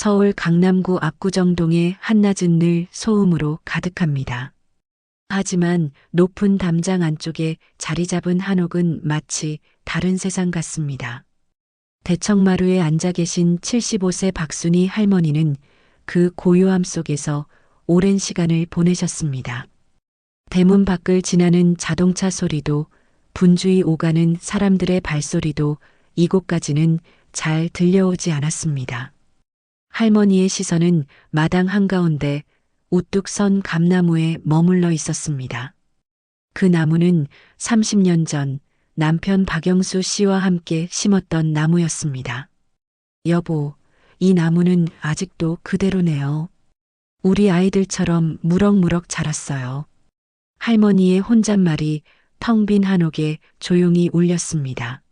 서울 강남구 압구정동의 한낮은 늘 소음으로 가득합니다. 하지만 높은 담장 안쪽에 자리 잡은 한옥은 마치 다른 세상 같습니다. 대청마루에 앉아 계신 75세 박순희 할머니는 그 고요함 속에서 오랜 시간을 보내셨습니다. 대문 밖을 지나는 자동차 소리도 분주히 오가는 사람들의 발소리도 이곳까지는 잘 들려오지 않았습니다. 할머니의 시선은 마당 한가운데 우뚝 선 감나무에 머물러 있었습니다. 그 나무는 30년 전 남편 박영수 씨와 함께 심었던 나무였습니다. 여보, 이 나무는 아직도 그대로네요. 우리 아이들처럼 무럭무럭 자랐어요. 할머니의 혼잣말이 텅 빈 한옥에 조용히 울렸습니다.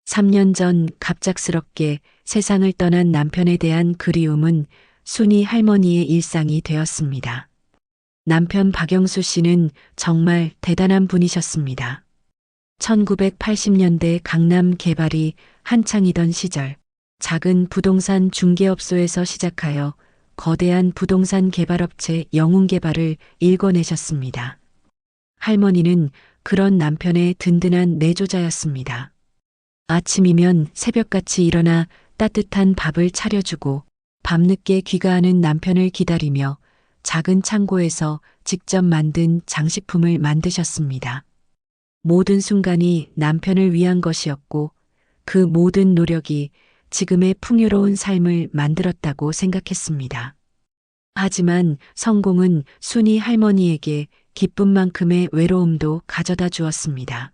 3년 전 갑작스럽게 세상을 떠난 남편에 대한 그리움은 순희 할머니의 일상이 되었습니다. 남편 박영수 씨는 정말 대단한 분이셨습니다. 1980년대 강남 개발이 한창이던 시절 작은 부동산 중개업소에서 시작하여 거대한 부동산 개발업체 영웅개발을 일궈내셨습니다. 할머니는 그런 남편의 든든한 내조자였습니다. 아침이면 새벽같이 일어나 따뜻한 밥을 차려주고 밤늦게 귀가하는 남편을 기다리며 작은 창고에서 직접 만든 장식품을 만드셨습니다. 모든 순간이 남편을 위한 것이었고 그 모든 노력이 지금의 풍요로운 삶을 만들었다고 생각했습니다. 하지만 성공은 순희 할머니에게 기쁨만큼의 외로움도 가져다 주었습니다.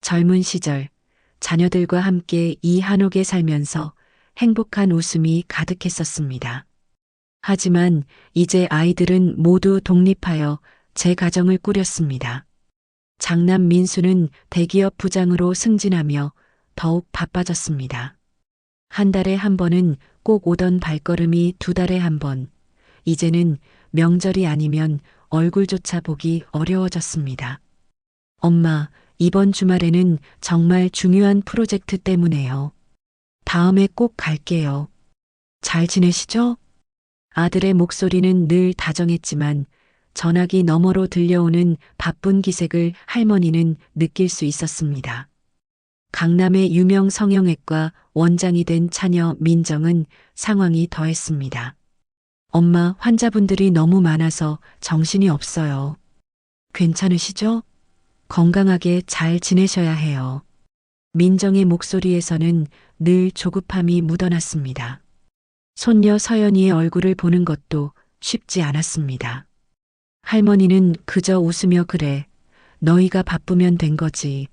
젊은 시절 자녀들과 함께 이 한옥에 살면서 행복한 웃음이 가득했었습니다. 하지만 이제 아이들은 모두 독립하여 제 가정을 꾸렸습니다. 장남 민수는 대기업 부장으로 승진하며 더욱 바빠졌습니다. 한 달에 한 번은 꼭 오던 발걸음이 두 달에 한 번, 이제는 명절이 아니면 얼굴조차 보기 어려워졌습니다. 엄마, 이번 주말에는 정말 중요한 프로젝트 때문에요. 다음에 꼭 갈게요. 잘 지내시죠? 아들의 목소리는 늘 다정했지만 전화기 너머로 들려오는 바쁜 기색을 할머니는 느낄 수 있었습니다. 강남의 유명 성형외과 원장이 된 차녀 민정은 상황이 더했습니다. 엄마, 환자분들이 너무 많아서 정신이 없어요. 괜찮으시죠? 건강하게 잘 지내셔야 해요. 민정의 목소리에서는 늘 조급함이 묻어났습니다. 손녀 서연이의 얼굴을 보는 것도 쉽지 않았습니다. 할머니는 그저 웃으며 그래, 너희가 바쁘면 된 거지.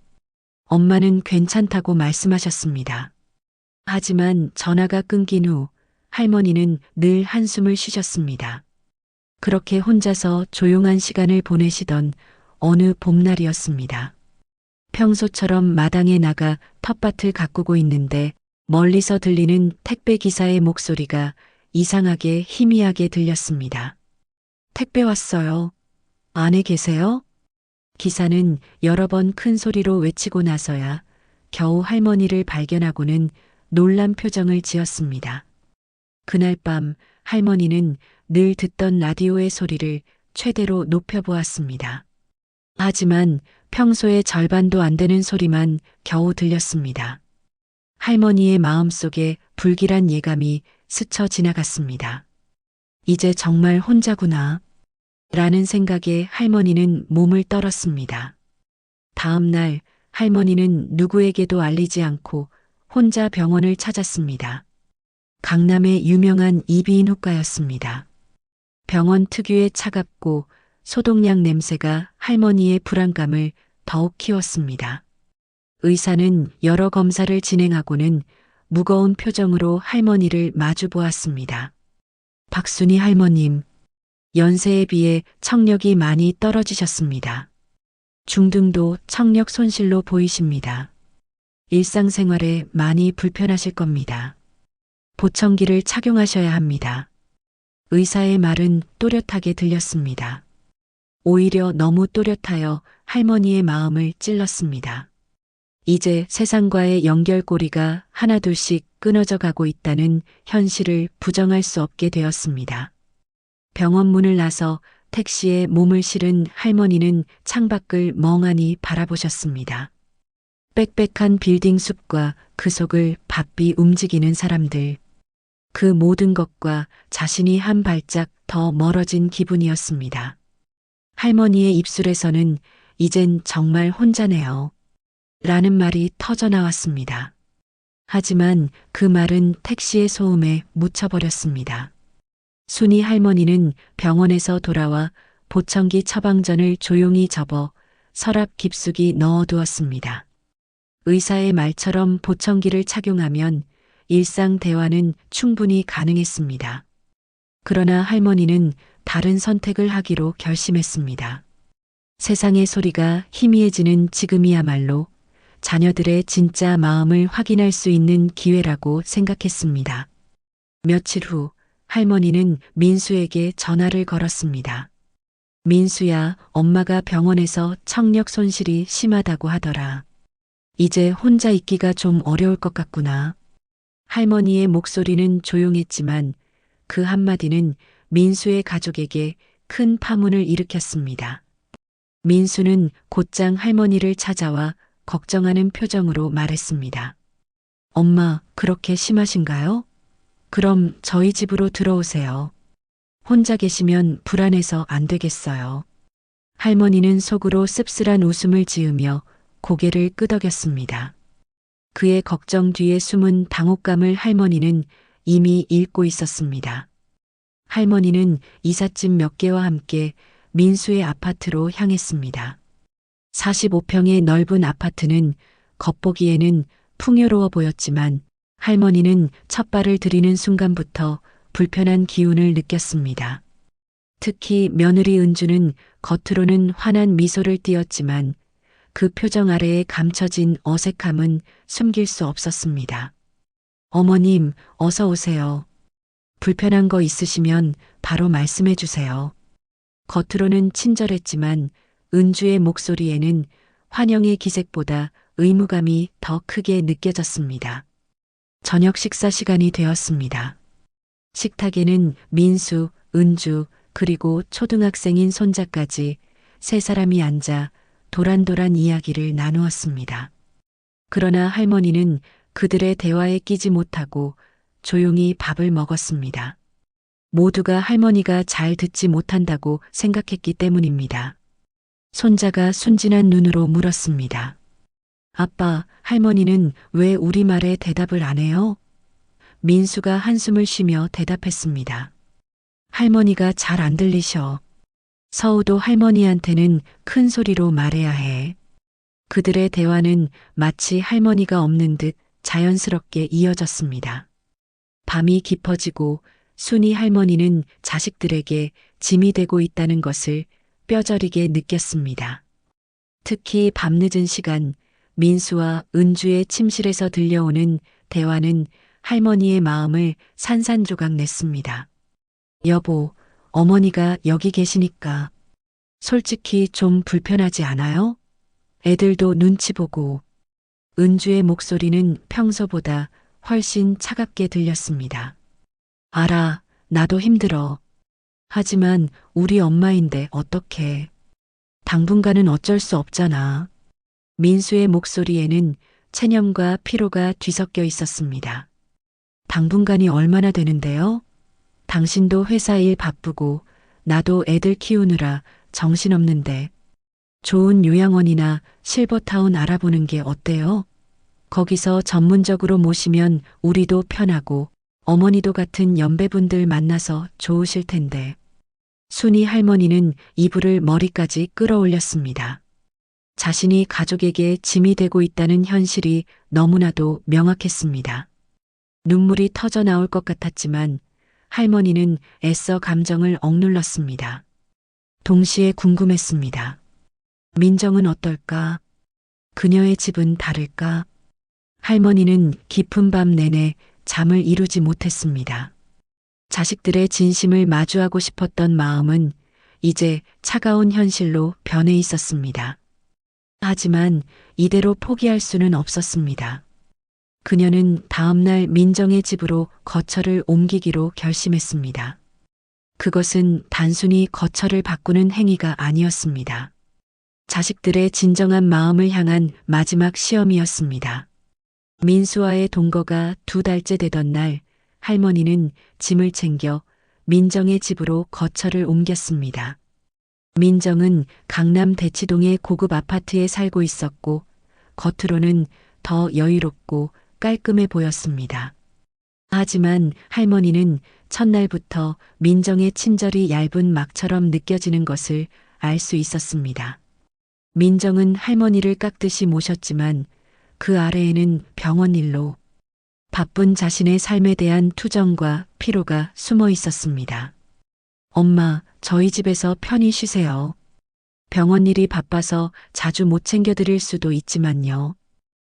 엄마는 괜찮다고 말씀하셨습니다. 하지만 전화가 끊긴 후 할머니는 늘 한숨을 쉬셨습니다. 그렇게 혼자서 조용한 시간을 보내시던 어느 봄날이었습니다. 평소처럼 마당에 나가 텃밭을 가꾸고 있는데 멀리서 들리는 택배 기사의 목소리가 이상하게 희미하게 들렸습니다. 택배 왔어요. 안에 계세요? 기사는 여러 번 큰 소리로 외치고 나서야 겨우 할머니를 발견하고는 놀란 표정을 지었습니다. 그날 밤 할머니는 늘 듣던 라디오의 소리를 최대로 높여보았습니다. 하지만 평소의 절반도 안 되는 소리만 겨우 들렸습니다. 할머니의 마음속에 불길한 예감이 스쳐 지나갔습니다. 이제 정말 혼자구나. 라는 생각에 할머니는 몸을 떨었습니다. 다음 날 할머니는 누구에게도 알리지 않고 혼자 병원을 찾았습니다. 강남의 유명한 이비인후과였습니다. 병원 특유의 차갑고 소독약 냄새가 할머니의 불안감을 더욱 키웠습니다. 의사는 여러 검사를 진행하고는 무거운 표정으로 할머니를 마주 보았습니다. 박순희 할머님, 연세에 비해 청력이 많이 떨어지셨습니다. 중등도 청력 손실로 보이십니다. 일상생활에 많이 불편하실 겁니다. 보청기를 착용하셔야 합니다. 의사의 말은 또렷하게 들렸습니다. 오히려 너무 또렷하여 할머니의 마음을 찔렀습니다. 이제 세상과의 연결고리가 하나둘씩 끊어져 가고 있다는 현실을 부정할 수 없게 되었습니다. 병원 문을 나서 택시에 몸을 실은 할머니는 창밖을 멍하니 바라보셨습니다. 빽빽한 빌딩 숲과 그 속을 바삐 움직이는 사람들. 그 모든 것과 자신이 한 발짝 더 멀어진 기분이었습니다. 할머니의 입술에서는 이젠 정말 혼자네요. 라는 말이 터져 나왔습니다. 하지만 그 말은 택시의 소음에 묻혀버렸습니다. 순이 할머니는 병원에서 돌아와 보청기 처방전을 조용히 접어 서랍 깊숙이 넣어두었습니다. 의사의 말처럼 보청기를 착용하면 일상 대화는 충분히 가능했습니다. 그러나 할머니는 다른 선택을 하기로 결심했습니다. 세상의 소리가 희미해지는 지금이야말로 자녀들의 진짜 마음을 확인할 수 있는 기회라고 생각했습니다. 며칠 후 할머니는 민수에게 전화를 걸었습니다. 민수야, 엄마가 병원에서 청력 손실이 심하다고 하더라. 이제 혼자 있기가 좀 어려울 것 같구나. 할머니의 목소리는 조용했지만 그 한마디는 민수의 가족에게 큰 파문을 일으켰습니다. 민수는 곧장 할머니를 찾아와 걱정하는 표정으로 말했습니다. 엄마, 그렇게 심하신가요? 그럼 저희 집으로 들어오세요. 혼자 계시면 불안해서 안 되겠어요. 할머니는 속으로 씁쓸한 웃음을 지으며 고개를 끄덕였습니다. 그의 걱정 뒤에 숨은 당혹감을 할머니는 이미 읽고 있었습니다. 할머니는 이삿짐 몇 개와 함께 민수의 아파트로 향했습니다. 45평의 넓은 아파트는 겉보기에는 풍요로워 보였지만 할머니는 첫 발을 들이는 순간부터 불편한 기운을 느꼈습니다. 특히 며느리 은주는 겉으로는 환한 미소를 띄었지만 그 표정 아래에 감춰진 어색함은 숨길 수 없었습니다. 어머님, 어서 오세요. 불편한 거 있으시면 바로 말씀해 주세요. 겉으로는 친절했지만 은주의 목소리에는 환영의 기색보다 의무감이 더 크게 느껴졌습니다. 저녁 식사 시간이 되었습니다. 식탁에는 민수, 은주, 그리고 초등학생인 손자까지 세 사람이 앉아 도란도란 이야기를 나누었습니다. 그러나 할머니는 그들의 대화에 끼지 못하고 조용히 밥을 먹었습니다. 모두가 할머니가 잘 듣지 못한다고 생각했기 때문입니다. 손자가 순진한 눈으로 물었습니다. 아빠, 할머니는 왜 우리 말에 대답을 안 해요? 민수가 한숨을 쉬며 대답했습니다. 할머니가 잘 안 들리셔. 서우도 할머니한테는 큰 소리로 말해야 해. 그들의 대화는 마치 할머니가 없는 듯 자연스럽게 이어졌습니다. 밤이 깊어지고 순이 할머니는 자식들에게 짐이 되고 있다는 것을 뼈저리게 느꼈습니다. 특히 밤늦은 시간 민수와 은주의 침실에서 들려오는 대화는 할머니의 마음을 산산조각 냈습니다. 여보, 어머니가 여기 계시니까 솔직히 좀 불편하지 않아요? 애들도 눈치 보고. 은주의 목소리는 평소보다 훨씬 차갑게 들렸습니다. 알아, 나도 힘들어. 하지만 우리 엄마인데 어떡해. 당분간은 어쩔 수 없잖아. 민수의 목소리에는 체념과 피로가 뒤섞여 있었습니다. 당분간이 얼마나 되는데요? 당신도 회사 일 바쁘고 나도 애들 키우느라 정신없는데 좋은 요양원이나 실버타운 알아보는 게 어때요? 거기서 전문적으로 모시면 우리도 편하고 어머니도 같은 연배분들 만나서 좋으실 텐데. 순이 할머니는 이불을 머리까지 끌어올렸습니다. 자신이 가족에게 짐이 되고 있다는 현실이 너무나도 명확했습니다. 눈물이 터져 나올 것 같았지만 할머니는 애써 감정을 억눌렀습니다. 동시에 궁금했습니다. 민정은 어떨까? 그녀의 집은 다를까? 할머니는 깊은 밤 내내 잠을 이루지 못했습니다. 자식들의 진심을 마주하고 싶었던 마음은 이제 차가운 현실로 변해 있었습니다. 하지만 이대로 포기할 수는 없었습니다. 그녀는 다음날 민정의 집으로 거처를 옮기기로 결심했습니다. 그것은 단순히 거처를 바꾸는 행위가 아니었습니다. 자식들의 진정한 마음을 향한 마지막 시험이었습니다. 민수와의 동거가 2달째 되던 날, 할머니는 짐을 챙겨 민정의 집으로 거처를 옮겼습니다. 민정은 강남 대치동의 고급 아파트에 살고 있었고, 겉으로는 더 여유롭고 깔끔해 보였습니다. 하지만 할머니는 첫날부터 민정의 친절이 얇은 막처럼 느껴지는 것을 알 수 있었습니다. 민정은 할머니를 깍듯이 모셨지만 그 아래에는 병원 일로 바쁜 자신의 삶에 대한 투정과 피로가 숨어 있었습니다. 엄마, 저희 집에서 편히 쉬세요. 병원 일이 바빠서 자주 못 챙겨드릴 수도 있지만요.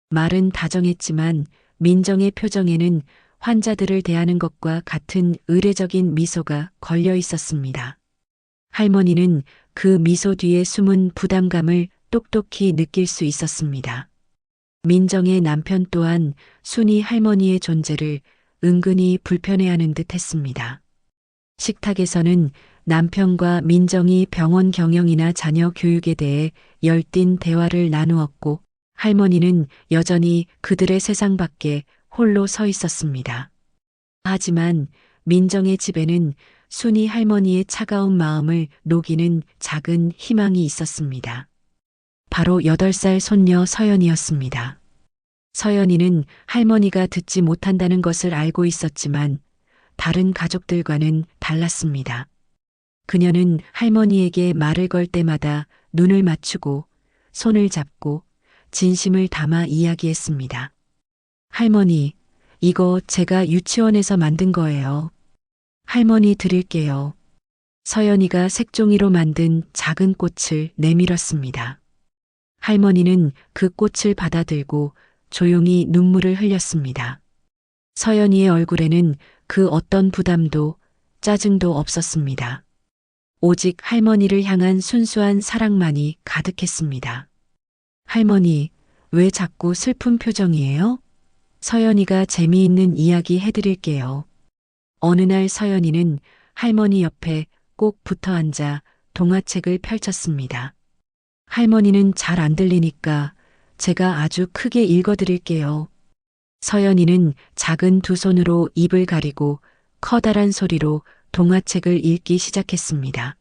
말은 다정했지만 민정의 표정에는 환자들을 대하는 것과 같은 의례적인 미소가 걸려 있었습니다. 할머니는 그 미소 뒤에 숨은 부담감을 똑똑히 느낄 수 있었습니다. 민정의 남편 또한 순이 할머니의 존재를 은근히 불편해하는 듯 했습니다. 식탁에서는 남편과 민정이 병원 경영이나 자녀 교육에 대해 열띤 대화를 나누었고, 할머니는 여전히 그들의 세상 밖에 홀로 서 있었습니다. 하지만 민정의 집에는 순이 할머니의 차가운 마음을 녹이는 작은 희망이 있었습니다. 바로 8살 손녀 서연이었습니다. 서연이는 할머니가 듣지 못한다는 것을 알고 있었지만 다른 가족들과는 달랐습니다. 그녀는 할머니에게 말을 걸 때마다 눈을 맞추고 손을 잡고 진심을 담아 이야기했습니다. 할머니, 이거 제가 유치원에서 만든 거예요. 할머니 드릴게요. 서연이가 색종이로 만든 작은 꽃을 내밀었습니다. 할머니는 그 꽃을 받아들고 조용히 눈물을 흘렸습니다. 서연이의 얼굴에는 그 어떤 부담도 짜증도 없었습니다. 오직 할머니를 향한 순수한 사랑만이 가득했습니다. 할머니, 왜 자꾸 슬픈 표정이에요? 서연이가 재미있는 이야기 해드릴게요. 어느 날 서연이는 할머니 옆에 꼭 붙어 앉아 동화책을 펼쳤습니다. 할머니는 잘 안 들리니까 제가 아주 크게 읽어드릴게요. 서연이는 작은 두 손으로 입을 가리고 커다란 소리로 동화책을 읽기 시작했습니다.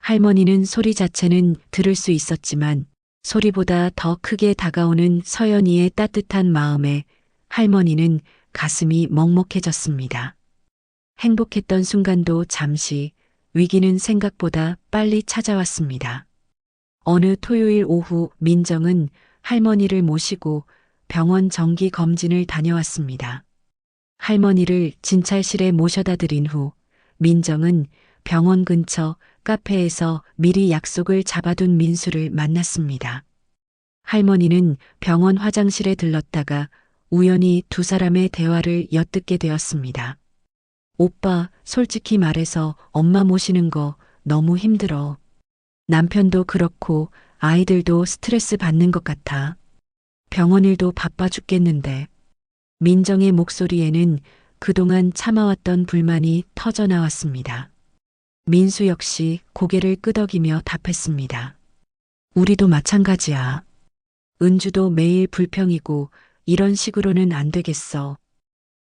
할머니는 소리 자체는 들을 수 있었지만 소리보다 더 크게 다가오는 서연이의 따뜻한 마음에 할머니는 가슴이 먹먹해졌습니다. 행복했던 순간도 잠시, 위기는 생각보다 빨리 찾아왔습니다. 어느 토요일 오후 민정은 할머니를 모시고 병원 정기 검진을 다녀왔습니다. 할머니를 진찰실에 모셔다 드린 후 민정은 병원 근처 카페에서 미리 약속을 잡아둔 민수를 만났습니다. 할머니는 병원 화장실에 들렀다가 우연히 두 사람의 대화를 엿듣게 되었습니다. 오빠, 솔직히 말해서 엄마 모시는 거 너무 힘들어. 남편도 그렇고 아이들도 스트레스 받는 것 같아. 병원 일도 바빠 죽겠는데. 민정의 목소리에는 그동안 참아왔던 불만이 터져 나왔습니다. 민수 역시 고개를 끄덕이며 답했습니다. 우리도 마찬가지야. 은주도 매일 불평이고 이런 식으로는 안 되겠어.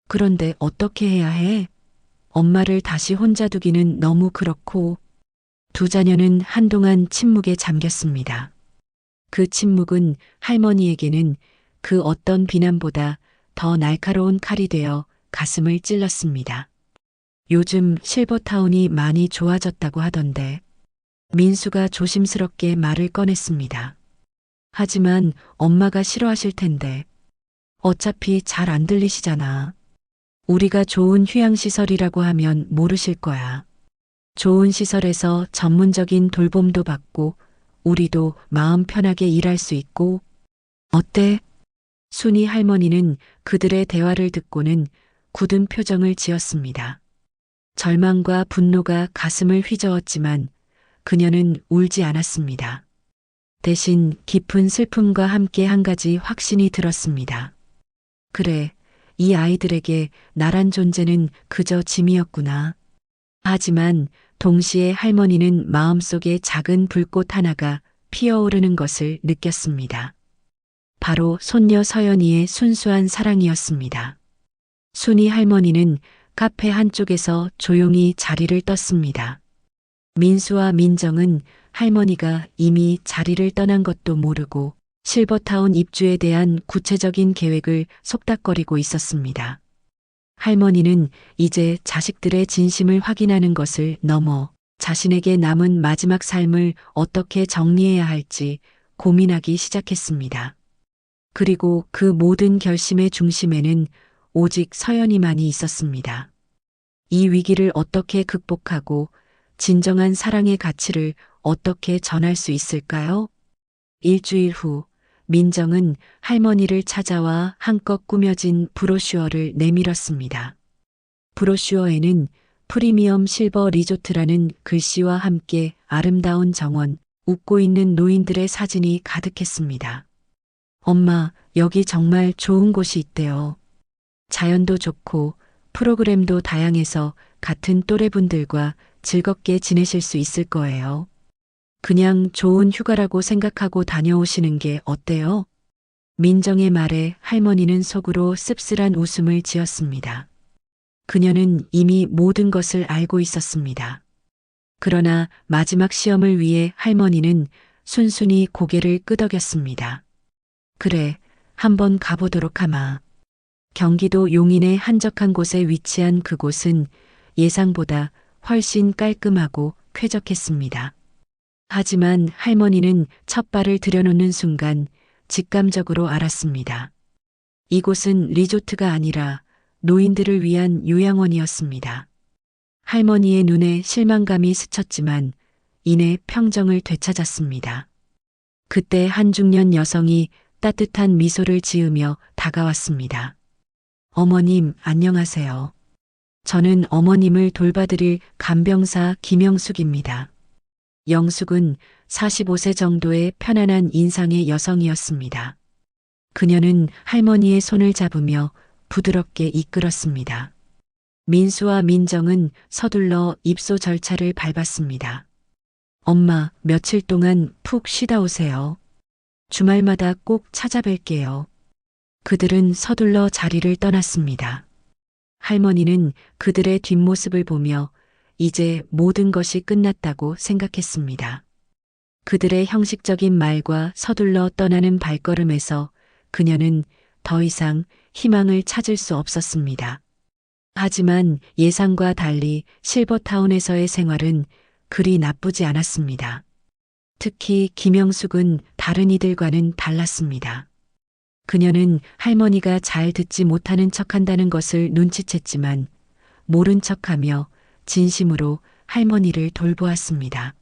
그런데 어떻게 해야 해? 엄마를 다시 혼자 두기는 너무 그렇고. 두 자녀는 한동안 침묵에 잠겼습니다. 그 침묵은 할머니에게는 그 어떤 비난보다 더 날카로운 칼이 되어 가슴을 찔렀습니다. 요즘 실버타운이 많이 좋아졌다고 하던데. 민수가 조심스럽게 말을 꺼냈습니다. 하지만 엄마가 싫어하실 텐데. 어차피 잘 안 들리시잖아. 우리가 좋은 휴양시설이라고 하면 모르실 거야. 좋은 시설에서 전문적인 돌봄도 받고 우리도 마음 편하게 일할 수 있고. 어때? 순이 할머니는 그들의 대화를 듣고는 굳은 표정을 지었습니다. 절망과 분노가 가슴을 휘저었지만 그녀는 울지 않았습니다. 대신 깊은 슬픔과 함께 한 가지 확신이 들었습니다. 그래, 이 아이들에게 나란 존재는 그저 짐이었구나. 하지만 동시에 할머니는 마음속에 작은 불꽃 하나가 피어오르는 것을 느꼈습니다. 바로 손녀 서연이의 순수한 사랑이었습니다. 순이 할머니는 카페 한쪽에서 조용히 자리를 떴습니다. 민수와 민정은 할머니가 이미 자리를 떠난 것도 모르고 실버타운 입주에 대한 구체적인 계획을 속닥거리고 있었습니다. 할머니는 이제 자식들의 진심을 확인하는 것을 넘어 자신에게 남은 마지막 삶을 어떻게 정리해야 할지 고민하기 시작했습니다. 그리고 그 모든 결심의 중심에는 오직 서연이만이 있었습니다. 이 위기를 어떻게 극복하고 진정한 사랑의 가치를 어떻게 전할 수 있을까요? 일주일 후 민정은 할머니를 찾아와 한껏 꾸며진 브로슈어를 내밀었습니다. 브로슈어에는 프리미엄 실버 리조트라는 글씨와 함께 아름다운 정원, 웃고 있는 노인들의 사진이 가득했습니다. 엄마, 여기 정말 좋은 곳이 있대요. 자연도 좋고 프로그램도 다양해서 같은 또래분들과 즐겁게 지내실 수 있을 거예요. 그냥 좋은 휴가라고 생각하고 다녀오시는 게 어때요? 민정의 말에 할머니는 속으로 씁쓸한 웃음을 지었습니다. 그녀는 이미 모든 것을 알고 있었습니다. 그러나 마지막 시험을 위해 할머니는 순순히 고개를 끄덕였습니다. 그래, 한번 가보도록 하마. 경기도 용인의 한적한 곳에 위치한 그곳은 예상보다 훨씬 깔끔하고 쾌적했습니다. 하지만 할머니는 첫 발을 들여놓는 순간 직감적으로 알았습니다. 이곳은 리조트가 아니라 노인들을 위한 요양원이었습니다. 할머니의 눈에 실망감이 스쳤지만 이내 평정을 되찾았습니다. 그때 한 중년 여성이 따뜻한 미소를 지으며 다가왔습니다. 어머님, 안녕하세요. 저는 어머님을 돌봐드릴 간병사 김영숙입니다. 영숙은 45세 정도의 편안한 인상의 여성이었습니다. 그녀는 할머니의 손을 잡으며 부드럽게 이끌었습니다. 민수와 민정은 서둘러 입소 절차를 밟았습니다. 엄마, 며칠 동안 푹 쉬다 오세요. 주말마다 꼭 찾아뵐게요. 그들은 서둘러 자리를 떠났습니다. 할머니는 그들의 뒷모습을 보며 이제 모든 것이 끝났다고 생각했습니다. 그들의 형식적인 말과 서둘러 떠나는 발걸음에서 그녀는 더 이상 희망을 찾을 수 없었습니다. 하지만 예상과 달리 실버타운에서의 생활은 그리 나쁘지 않았습니다. 특히 김영숙은 다른 이들과는 달랐습니다. 그녀는 할머니가 잘 듣지 못하는 척한다는 것을 눈치챘지만 모른 척하며 진심으로 할머니를 돌보았습니다.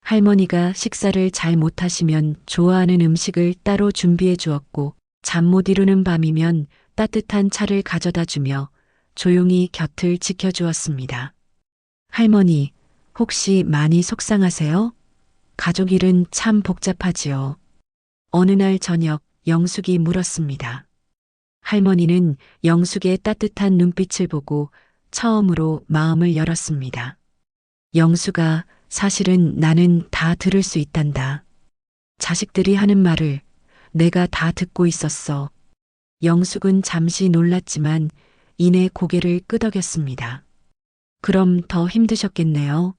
할머니가 식사를 잘 못하시면 좋아하는 음식을 따로 준비해 주었고 잠 못 이루는 밤이면 따뜻한 차를 가져다 주며 조용히 곁을 지켜주었습니다. 할머니, 혹시 많이 속상하세요? 가족 일은 참 복잡하지요. 어느 날 저녁 영숙이 물었습니다. 할머니는 영숙의 따뜻한 눈빛을 보고 처음으로 마음을 열었습니다. 영숙아, 사실은 나는 다 들을 수 있단다. 자식들이 하는 말을 내가 다 듣고 있었어. 영숙은 잠시 놀랐지만 이내 고개를 끄덕였습니다. 그럼 더 힘드셨겠네요.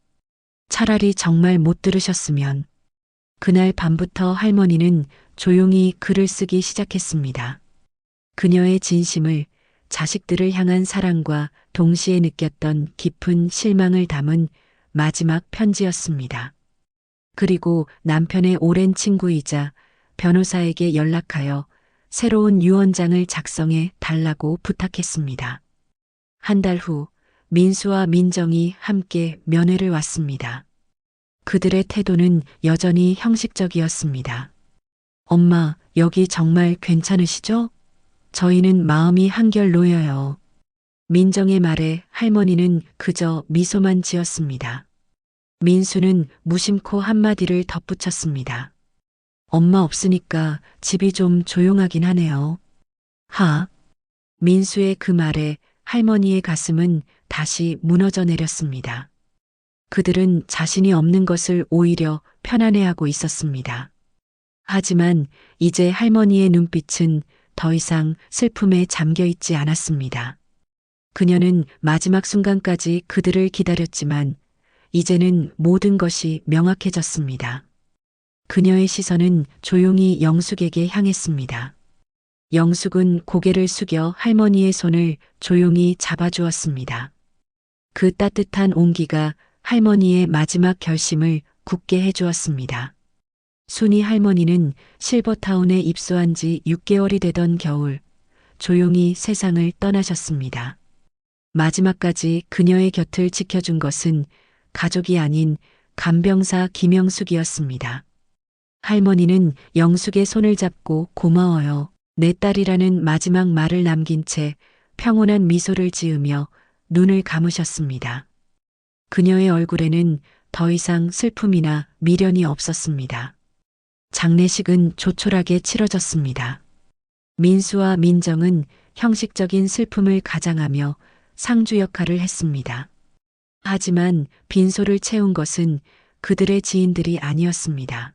차라리 정말 못 들으셨으면. 그날 밤부터 할머니는 조용히 글을 쓰기 시작했습니다. 그녀의 진심을, 자식들을 향한 사랑과 동시에 느꼈던 깊은 실망을 담은 마지막 편지였습니다. 그리고 남편의 오랜 친구이자 변호사에게 연락하여 새로운 유언장을 작성해 달라고 부탁했습니다. 한 달 후 민수와 민정이 함께 면회를 왔습니다. 그들의 태도는 여전히 형식적이었습니다. 엄마, 여기 정말 괜찮으시죠? 저희는 마음이 한결 놓여요. 민정의 말에 할머니는 그저 미소만 지었습니다. 민수는 무심코 한마디를 덧붙였습니다. 엄마 없으니까 집이 좀 조용하긴 하네요. 하. 민수의 그 말에 할머니의 가슴은 다시 무너져 내렸습니다. 그들은 자신이 없는 것을 오히려 편안해하고 있었습니다. 하지만 이제 할머니의 눈빛은 더 이상 슬픔에 잠겨 있지 않았습니다. 그녀는 마지막 순간까지 그들을 기다렸지만 이제는 모든 것이 명확해졌습니다. 그녀의 시선은 조용히 영숙에게 향했습니다. 영숙은 고개를 숙여 할머니의 손을 조용히 잡아주었습니다. 그 따뜻한 온기가 할머니의 마지막 결심을 굳게 해주었습니다. 순이 할머니는 실버타운에 입소한 지 6개월이 되던 겨울, 조용히 세상을 떠나셨습니다. 마지막까지 그녀의 곁을 지켜준 것은 가족이 아닌 간병사 김영숙이었습니다. 할머니는 영숙의 손을 잡고 고마워요. 내 딸이라는 마지막 말을 남긴 채 평온한 미소를 지으며 눈을 감으셨습니다. 그녀의 얼굴에는 더 이상 슬픔이나 미련이 없었습니다. 장례식은 조촐하게 치러졌습니다. 민수와 민정은 형식적인 슬픔을 가장하며 상주 역할을 했습니다. 하지만 빈소를 채운 것은 그들의 지인들이 아니었습니다.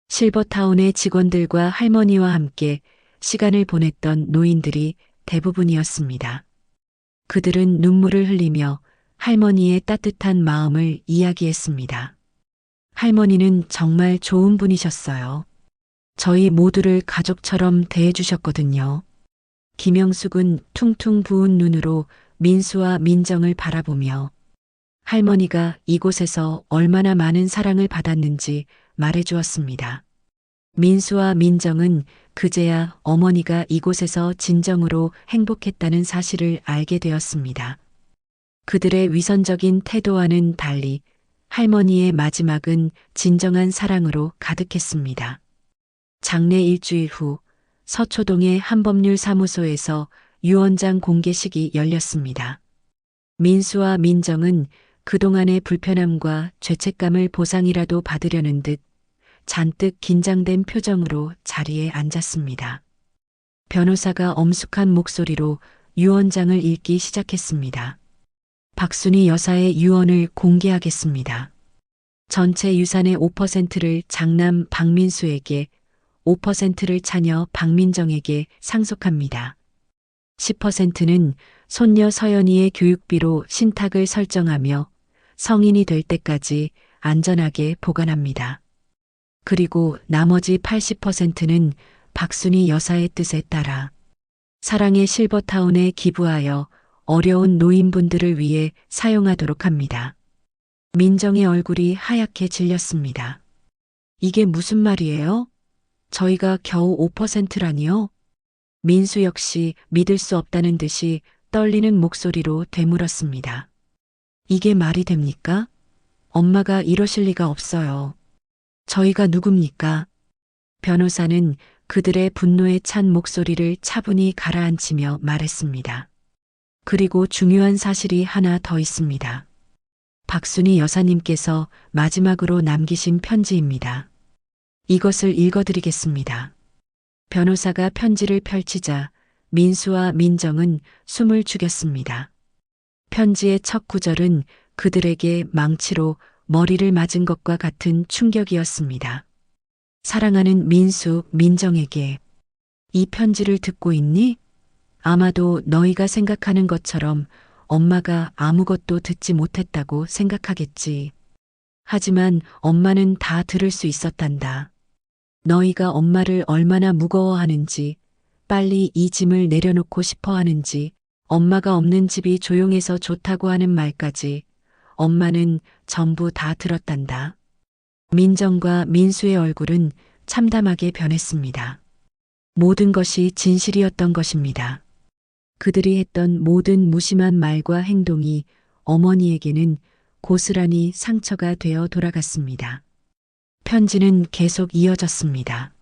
실버타운의 직원들과 할머니와 함께 시간을 보냈던 노인들이 대부분이었습니다. 그들은 눈물을 흘리며 할머니의 따뜻한 마음을 이야기했습니다. 할머니는 정말 좋은 분이셨어요. 저희 모두를 가족처럼 대해주셨거든요. 김영숙은 퉁퉁 부은 눈으로 민수와 민정을 바라보며 할머니가 이곳에서 얼마나 많은 사랑을 받았는지 말해주었습니다. 민수와 민정은 그제야 어머니가 이곳에서 진정으로 행복했다는 사실을 알게 되었습니다. 그들의 위선적인 태도와는 달리 할머니의 마지막은 진정한 사랑으로 가득했습니다. 장례 일주일 후 서초동의 한법률사무소에서 유언장 공개식이 열렸습니다. 민수와 민정은 그동안의 불편함과 죄책감을 보상이라도 받으려는 듯 잔뜩 긴장된 표정으로 자리에 앉았습니다. 변호사가 엄숙한 목소리로 유언장을 읽기 시작했습니다. 박순희 여사의 유언을 공개하겠습니다. 전체 유산의 5%를 장남 박민수에게, 5%를 차녀 박민정에게 상속합니다. 10%는 손녀 서연이의 교육비로 신탁을 설정하며 성인이 될 때까지 안전하게 보관합니다. 그리고 나머지 80%는 박순희 여사의 뜻에 따라 사랑의 실버타운에 기부하여 어려운 노인분들을 위해 사용하도록 합니다. 민정의 얼굴이 하얗게 질렸습니다. 이게 무슨 말이에요? 저희가 겨우 5%라니요? 민수 역시 믿을 수 없다는 듯이 떨리는 목소리로 되물었습니다. 이게 말이 됩니까? 엄마가 이러실 리가 없어요. 저희가 누굽니까? 변호사는 그들의 분노에 찬 목소리를 차분히 가라앉히며 말했습니다. 그리고 중요한 사실이 하나 더 있습니다. 박순희 여사님께서 마지막으로 남기신 편지입니다. 이것을 읽어드리겠습니다. 변호사가 편지를 펼치자 민수와 민정은 숨을 죽였습니다. 편지의 첫 구절은 그들에게 망치로 머리를 맞은 것과 같은 충격이었습니다. 사랑하는 민수, 민정에게. 이 편지를 듣고 있니? 아마도 너희가 생각하는 것처럼 엄마가 아무것도 듣지 못했다고 생각하겠지. 하지만 엄마는 다 들을 수 있었단다. 너희가 엄마를 얼마나 무거워하는지, 빨리 이 짐을 내려놓고 싶어 하는지, 엄마가 없는 집이 조용해서 좋다고 하는 말까지 엄마는 전부 다 들었단다. 민정과 민수의 얼굴은 참담하게 변했습니다. 모든 것이 진실이었던 것입니다. 그들이 했던 모든 무심한 말과 행동이 어머니에게는 고스란히 상처가 되어 돌아갔습니다. 편지는 계속 이어졌습니다.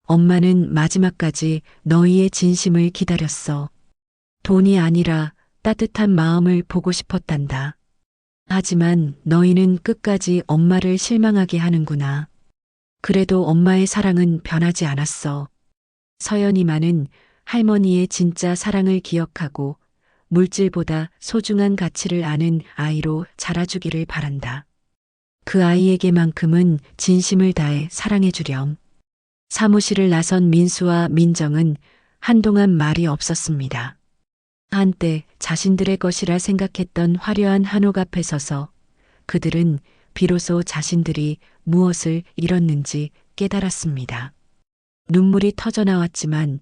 엄마는 마지막까지 너희의 진심을 기다렸어. 돈이 아니라 따뜻한 마음을 보고 싶었단다. 하지만 너희는 끝까지 엄마를 실망하게 하는구나. 그래도 엄마의 사랑은 변하지 않았어. 서연이만은 할머니의 진짜 사랑을 기억하고 물질보다 소중한 가치를 아는 아이로 자라주기를 바란다. 그 아이에게만큼은 진심을 다해 사랑해주렴. 사무실을 나선 민수와 민정은 한동안 말이 없었습니다. 한때 자신들의 것이라 생각했던 화려한 한옥 앞에 서서 그들은 비로소 자신들이 무엇을 잃었는지 깨달았습니다. 눈물이 터져 나왔지만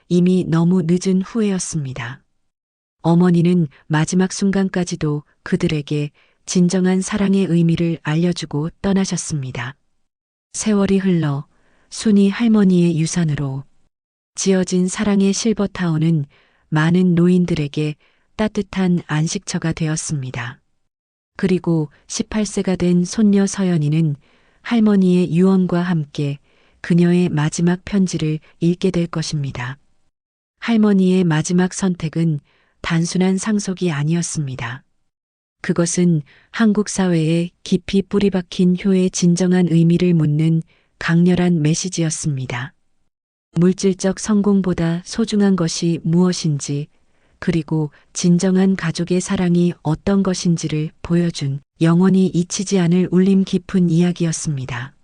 이미 너무 늦은 후회였습니다. 어머니는 마지막 순간까지도 그들에게 진정한 사랑의 의미를 알려주고 떠나셨습니다. 세월이 흘러 순이 할머니의 유산으로 지어진 사랑의 실버타운은 많은 노인들에게 따뜻한 안식처가 되었습니다. 그리고 18세가 된 손녀 서연이는 할머니의 유언과 함께 그녀의 마지막 편지를 읽게 될 것입니다. 할머니의 마지막 선택은 단순한 상속이 아니었습니다. 그것은 한국 사회에 깊이 뿌리박힌 효의 진정한 의미를 묻는 강렬한 메시지였습니다. 물질적 성공보다 소중한 것이 무엇인지, 그리고 진정한 가족의 사랑이 어떤 것인지를 보여준 영원히 잊히지 않을 울림 깊은 이야기였습니다.